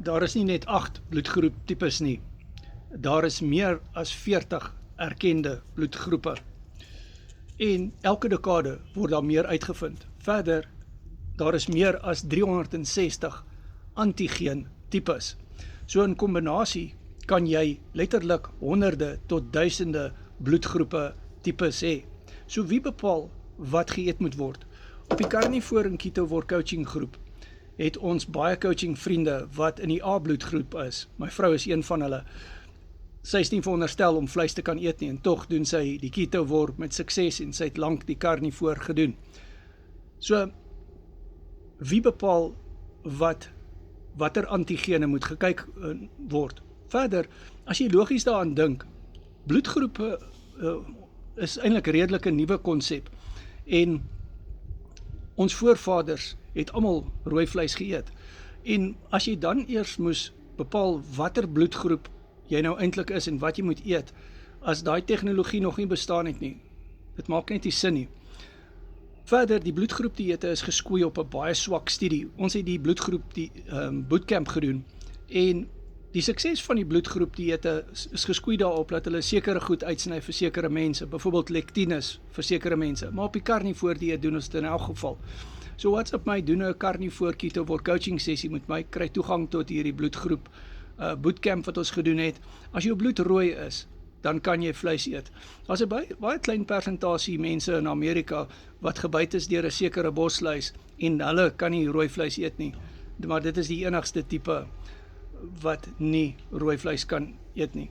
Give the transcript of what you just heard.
Daar is nie net 8 bloedgroep tipes nie. Daar is meer as 40 erkende bloedgroepe. En elke dekade word daar meer uitgevind. Verder, daar is meer as 360 antigeen tipes. So in kombinasie kan jy letterlik honderde tot duisende bloedgroepe tipes hê. So wie bepaal wat geëet moet word? Op die Carnivore en Ketowar coaching groep het ons baie coaching vriende wat in die A-bloedgroep is. My vrou is een van hulle. Sy is nie veronderstel om vleis te kan eet nie, en tog doen sy die Ketowar met sukses en sy het lank die Carnivore gedoen. So, wie bepaal watter antigene moet gekyk word? Verder, as jy logies daaraan dink, bloedgroepe is eintlik redelik 'n nuwe konsep, en ons voorvaders het almal rooi vleis geëet. En as jy dan eers moes bepaal watter bloedgroep jy nou eintlik is en wat jy moet eet, as daai tegnologie nog nie bestaan het nie, dit maak net nie sin nie. Verder, die bloedgroepdieete is geskoei op 'n baie swak studie. Ons het die bloedgroep bootcamp gedoen, en die sukses van die bloedgroepdieete is geskoei daarop dat hulle sekere goed uitsny vir sekere mense, byvoorbeeld lectines vir sekere mense, maar op die Carnivore dieet doen ons dit in elk geval. So WhatsApp my, doen 'n Carnivore Ketowar coaching sessie met my, kry toegang tot hierdie bloedgroep bootcamp wat ons gedoen het. As jou bloed rooi is, dan kan jy vleis eet. Daar's 'n baie klein persentasie mense in Amerika wat gebyt is deur 'n sekere bosluis, en hulle kan nie rooi vleis eet nie, maar dit is die enigste tipe wat nie rooi vleis kan eet nie.